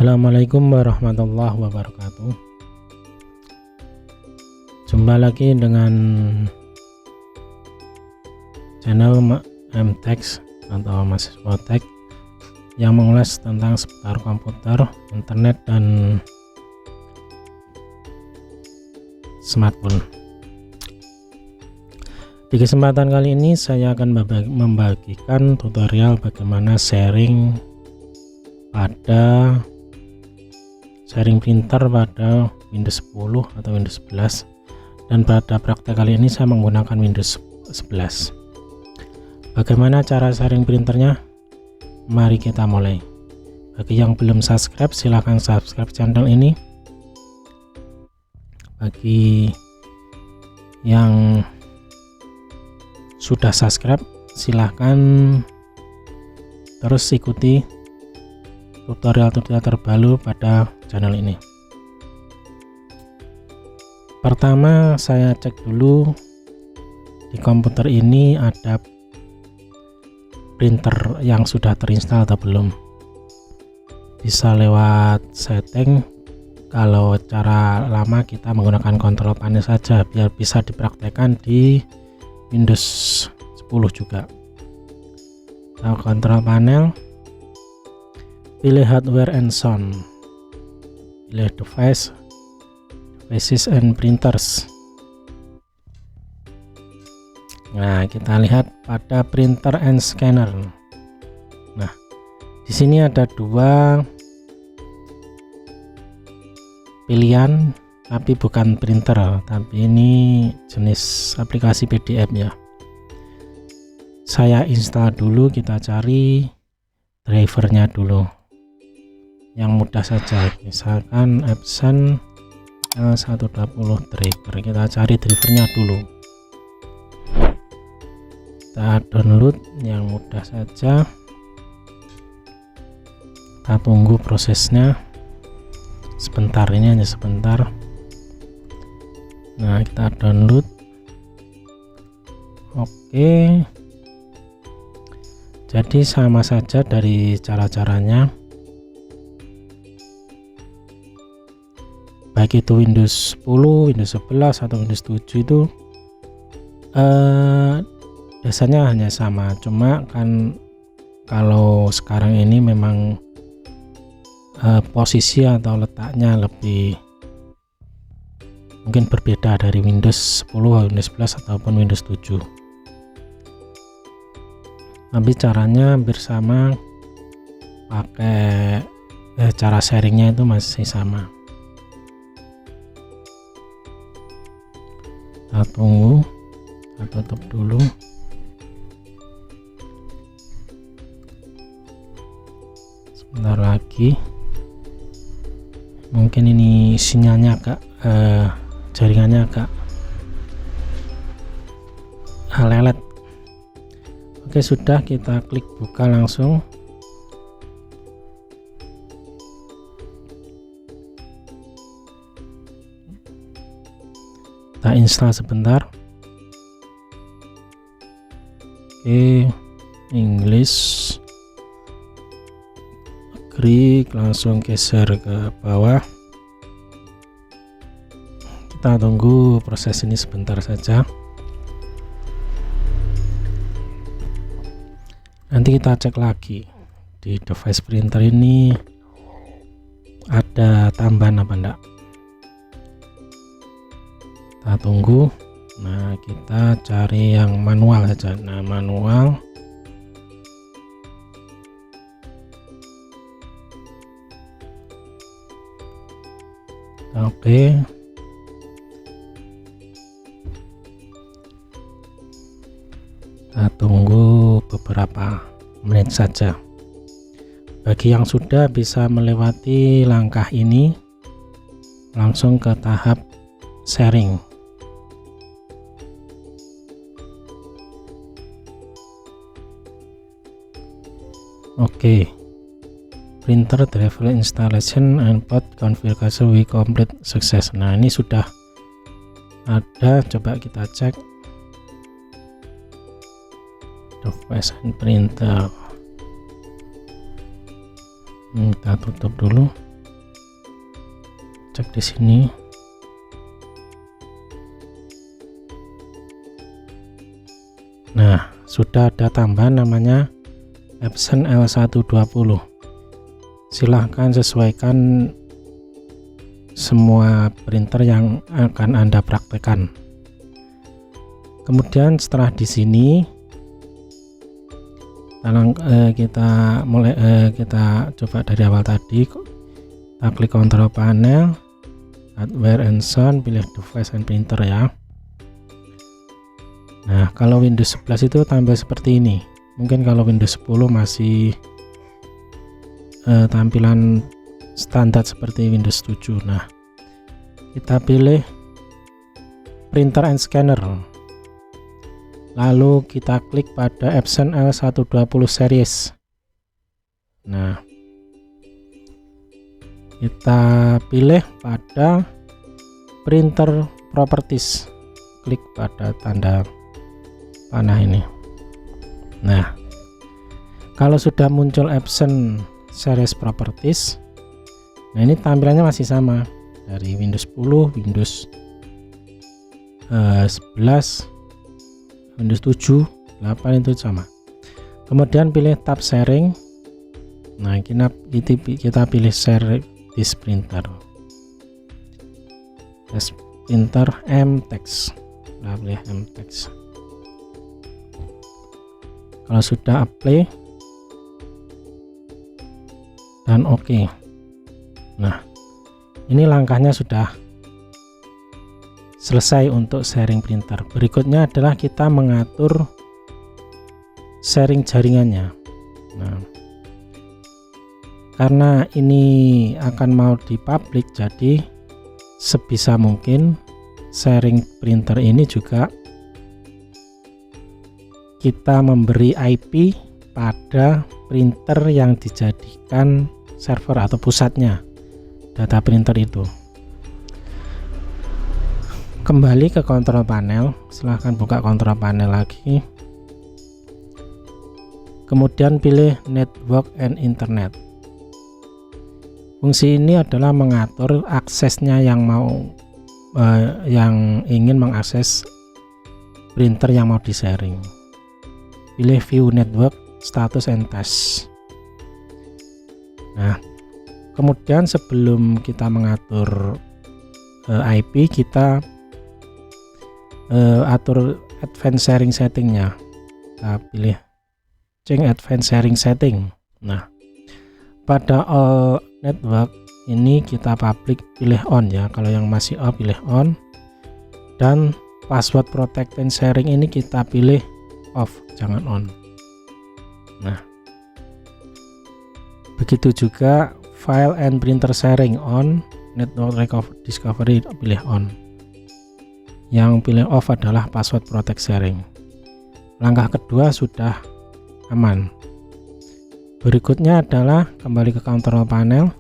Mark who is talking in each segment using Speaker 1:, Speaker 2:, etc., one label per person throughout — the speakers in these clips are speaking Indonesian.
Speaker 1: Assalamualaikum warahmatullahi wabarakatuh. Jumpa lagi dengan channel MTech atau mahasiswa Tech yang mengulas tentang seputar komputer, internet, dan smartphone. Di kesempatan kali ini saya akan membagikan tutorial bagaimana sharing printer pada Windows 10 atau Windows 11, dan pada praktek kali ini saya menggunakan Windows 11. Bagaimana cara sharing printernya? Mari kita mulai. Bagi yang belum subscribe, silahkan subscribe channel ini. Bagi yang sudah subscribe, silahkan terus ikuti tutorial-tutorial terbaru pada channel ini. Pertama, saya cek dulu di komputer ini ada printer yang sudah terinstall atau belum. Bisa lewat setting. Kalau cara lama kita menggunakan kontrol panel saja biar bisa dipraktekkan di Windows 10 juga. Nah, kontrol panel, pilih hardware and sound, pilih devices and printers. Nah, kita lihat pada printer and scanner. Nah, di sini ada dua pilihan, tapi bukan printer, tapi ini jenis aplikasi PDF ya. Saya install dulu, kita cari drivernya dulu yang mudah saja, misalkan Epson L120 driver. Kita cari drivernya dulu, kita download yang mudah saja, kita tunggu prosesnya sebentar, ini hanya sebentar. Nah, kita download. Oke, jadi sama saja dari cara-caranya, baik itu Windows 10, Windows 11 atau Windows 7 itu dasarnya hanya sama. Cuma kan kalau sekarang ini memang posisi atau letaknya lebih mungkin berbeda dari Windows 10, Windows 11 ataupun Windows 7. Tapi caranya hampir sama, pakai cara sharingnya itu masih sama. Kita tunggu, kita tutup dulu. Sebentar lagi, mungkin ini sinyalnya agak jaringannya agak lelet. Oke, sudah, kita klik buka langsung. Kita install sebentar. Oke, English, agree, langsung geser ke bawah. Kita tunggu proses ini sebentar saja. Nanti kita cek lagi di device printer ini ada tambahan apa enggak. Kita tunggu. Nah, kita cari yang manual saja. Nah, manual. Oke. Kita tunggu beberapa menit saja. Bagi yang sudah bisa melewati langkah ini, langsung ke tahap sharing. Oke, printer driver installation and port configuration we complete success. Nah, ini sudah ada, coba kita cek device and printer. Kita tutup dulu. cek di sini. Nah, sudah ada tambahan namanya Epson L120. Silahkan sesuaikan semua printer yang akan Anda praktekkan. Kemudian setelah di sini kita coba dari awal tadi. Kita klik control panel, hardware and sound, pilih device and printer ya. Nah, kalau Windows 11 itu tampil seperti ini. Mungkin kalau Windows 10 masih tampilan standar seperti Windows 7. Nah, kita pilih printer and scanner, lalu kita klik pada Epson L120 series. Nah, kita pilih pada printer properties, klik pada tanda panah ini. Nah, kalau sudah muncul Epson series properties, nah ini tampilannya masih sama dari Windows 10, Windows 11, Windows 7, 8 itu sama. Kemudian pilih tab sharing. Nah, kita pilih share this printer, MTeX. Nah, pilih MTeX. Kalau sudah apply dan oke. Nah, ini langkahnya sudah selesai untuk sharing printer. Berikutnya adalah kita mengatur sharing jaringannya. Nah, karena ini akan mau dipublik, jadi sebisa mungkin sharing printer ini juga kita memberi IP pada printer yang dijadikan server atau pusatnya data printer itu. Kembali ke kontrol panel, silahkan buka kontrol panel lagi, kemudian pilih network and internet. Fungsi ini adalah mengatur aksesnya yang ingin mengakses printer yang mau di-sharing. Pilih view network status and task. Nah, kemudian sebelum kita mengatur IP, kita atur advanced sharing settingnya. Kita pilih change advanced sharing setting. Nah, pada all network ini kita public pilih on ya. Kalau yang masih off pilih on, dan password protect and sharing ini kita pilih off, jangan on. Nah, begitu juga file and printer sharing on, network discovery pilih on. Yang pilih off adalah password protect sharing. Langkah kedua sudah aman. Berikutnya adalah kembali ke control panel,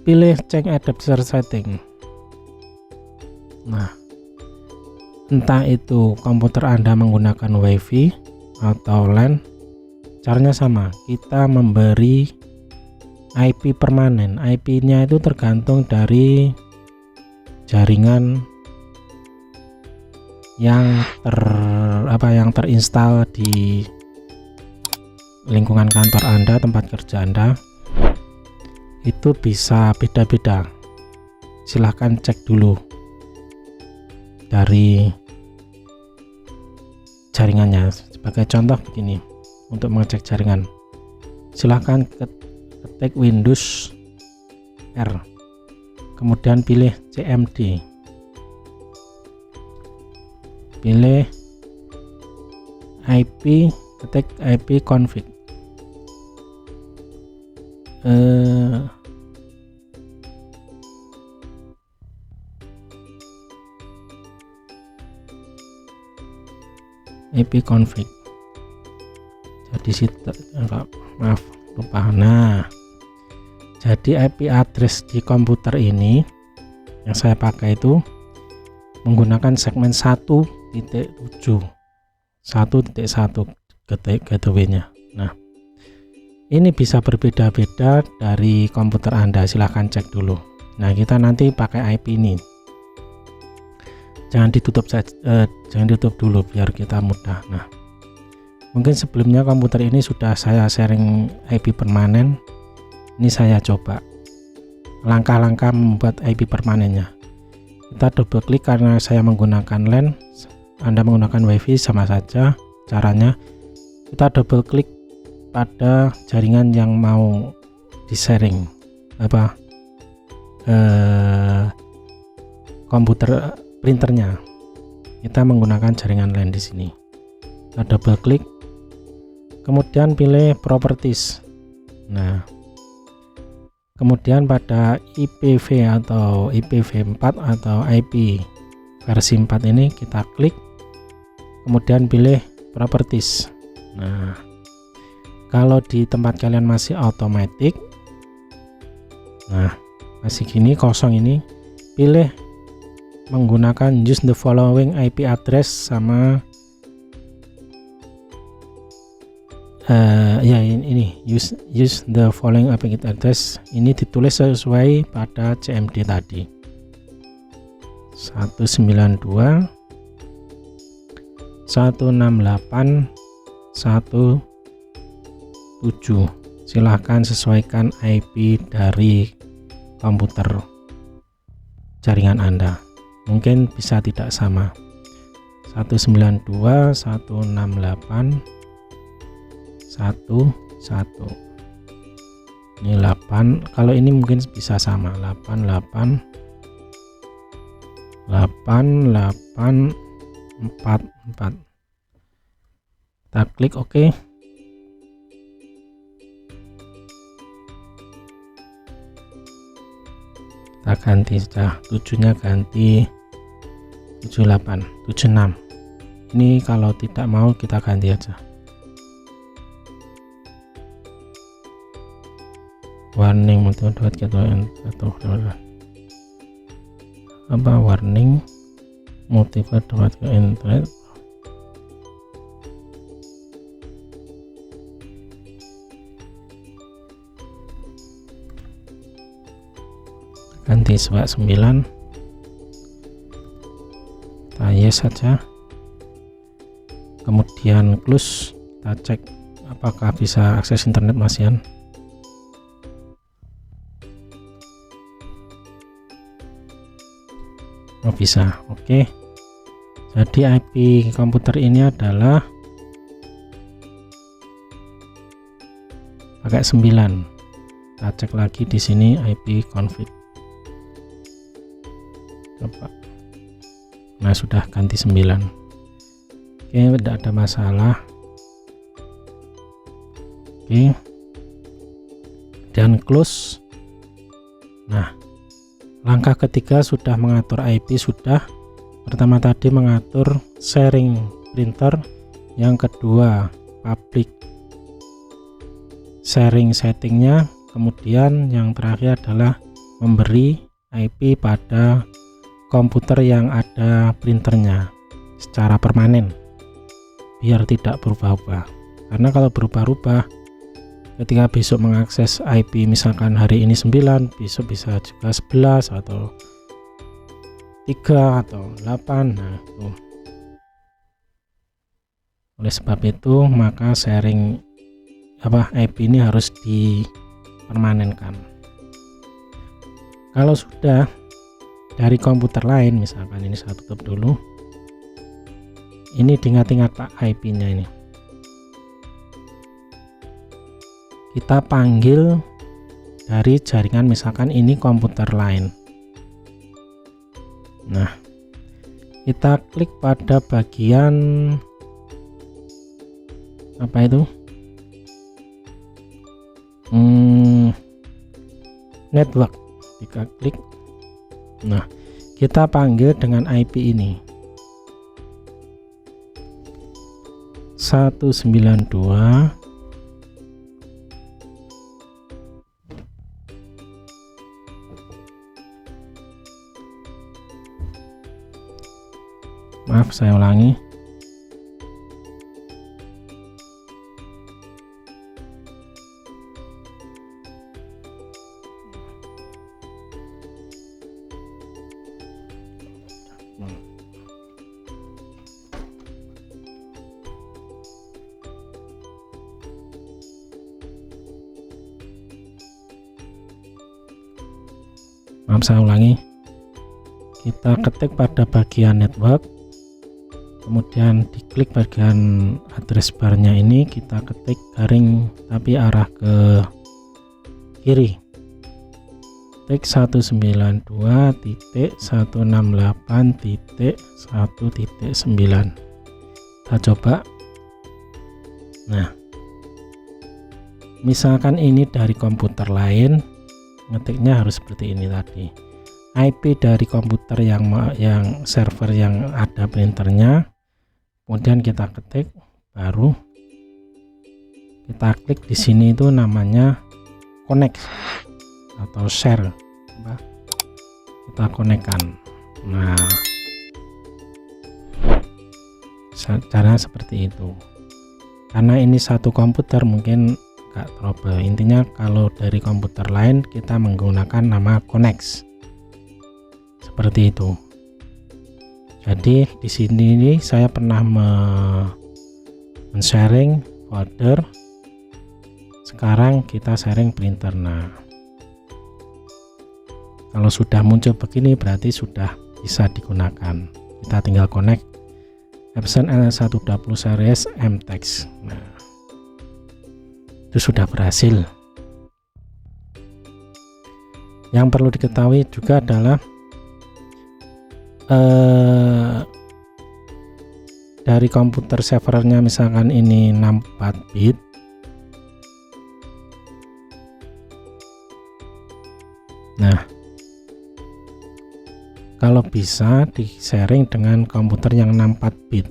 Speaker 1: pilih change adapter setting. Nah, entah itu komputer Anda menggunakan WiFi atau LAN, caranya sama. Kita memberi IP permanen. IP-nya itu tergantung dari jaringan yang terinstall di lingkungan kantor Anda, tempat kerja Anda. Itu bisa beda-beda. Silahkan cek dulu dari jaringannya. Sebagai contoh begini, untuk mengecek jaringan silahkan ketik Windows R, kemudian pilih CMD, pilih IP, ketik IP config, IP config. Jadi situ maaf lupa. Nah, jadi IP address di komputer ini yang saya pakai itu menggunakan segmen 1.7 1.1 gateway-nya. Nah, Ini bisa berbeda-beda dari komputer Anda, silahkan cek dulu. Nah, kita nanti pakai IP ini. Jangan ditutup saja, jangan ditutup dulu biar kita mudah. Nah, mungkin sebelumnya komputer ini sudah saya sharing IP permanen. Ini saya coba langkah-langkah membuat IP permanennya. Kita double klik karena saya menggunakan LAN, Anda menggunakan WiFi sama saja caranya. Kita double klik pada jaringan yang mau di-sharing komputer printernya. Kita menggunakan jaringan LAN di sini. Kita double klik, kemudian pilih properties. Nah, kemudian pada IPv atau IPv4 atau IP versi 4 ini kita klik, kemudian pilih properties. Nah, kalau di tempat kalian masih automatic, nah masih gini kosong ini, pilih menggunakan use the following IP address sama ya ini use the following IP address, ini ditulis sesuai pada CMD tadi 192.168.1.7. Silahkan sesuaikan IP dari komputer jaringan Anda, mungkin bisa tidak sama. 192.168.1.1 ini 8, kalau ini mungkin bisa sama 88.8.44. kita klik OK. Kita ganti saja 7-nya, ganti 78, 76. Ini kalau tidak mau kita ganti aja. Warning motivate atau apa warning motivate ke internet. Ganti 9, kita yes saja, kemudian close. Kita cek apakah bisa akses internet masian. Oh bisa, oke. Jadi IP komputer ini adalah pakai 9. Kita cek lagi di sini IP config. Coba. Nah, sudah ganti 9. Oke, tidak ada masalah. Oke. Dan close. Nah, langkah ketiga sudah mengatur IP sudah. Pertama tadi mengatur sharing printer, yang kedua public sharing settingnya, kemudian yang terakhir adalah memberi IP pada komputer yang ada printernya secara permanen biar tidak berubah-ubah. Karena kalau berubah-ubah, ketika besok mengakses IP misalkan hari ini 9, besok bisa juga 11 atau 3 atau 8. Nah, itu. Oleh sebab itu maka sharing IP ini harus dipermanenkan. Kalau sudah dari komputer lain, misalkan ini saya tutup dulu, ini diingat-ingat Pak IP-nya ini, kita panggil dari jaringan, misalkan ini komputer lain. Nah, kita klik pada bagian apa itu, network, kita klik. Nah, kita panggil dengan IP ini 192. Maaf, saya ulangi. Maaf, saya ulangi. Kita ketik pada bagian network, kemudian diklik bagian address barnya ini, kita ketik garing tapi arah ke kiri, tik 192.168.1.9. Kita coba. Nah, misalkan ini dari komputer lain, ngetiknya harus seperti ini tadi. IP dari komputer yang server yang ada printernya, kemudian kita ketik, baru kita klik di sini, itu namanya connect atau share. Kita konekkan. Nah, caranya seperti itu. Karena ini satu komputer mungkin gak trouble. Intinya kalau dari komputer lain kita menggunakan nama connect, seperti itu. Jadi di sini ini saya pernah men-sharing folder, sekarang kita sharing printer. Nah, kalau sudah muncul begini berarti sudah bisa digunakan. Kita tinggal connect Epson L120 series MTEX. Nah, itu sudah berhasil. Yang perlu diketahui juga adalah dari komputer servernya, misalkan ini 64 bit, nah kalau bisa di sharing dengan komputer yang 64 bit.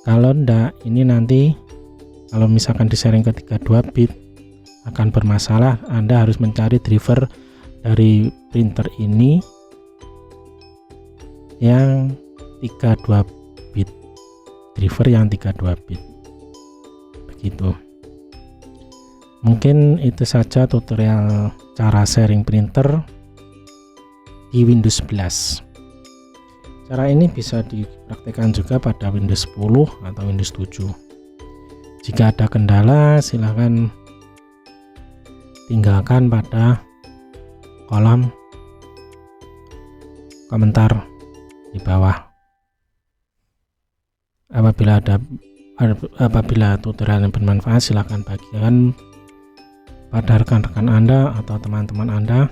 Speaker 1: Kalau enggak, ini nanti kalau misalkan di sharing ke 32 bit akan bermasalah. Anda harus mencari driver dari printer ini yang 32 bit, driver yang 32 bit, begitu. Mungkin itu saja tutorial cara sharing printer di Windows 11. Cara ini bisa dipraktikkan juga pada Windows 10 atau Windows 7. Jika ada kendala, silahkan tinggalkan pada kolom komentar di bawah. Apabila tutorial yang bermanfaat, silahkan bagikan pada rekan-rekan Anda atau teman-teman Anda,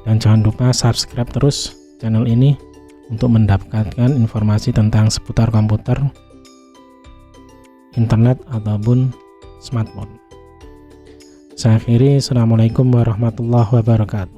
Speaker 1: dan jangan lupa subscribe terus channel ini untuk mendapatkan informasi tentang seputar komputer, internet ataupun smartphone. Saya akhiri, assalamualaikum warahmatullahi wabarakatuh.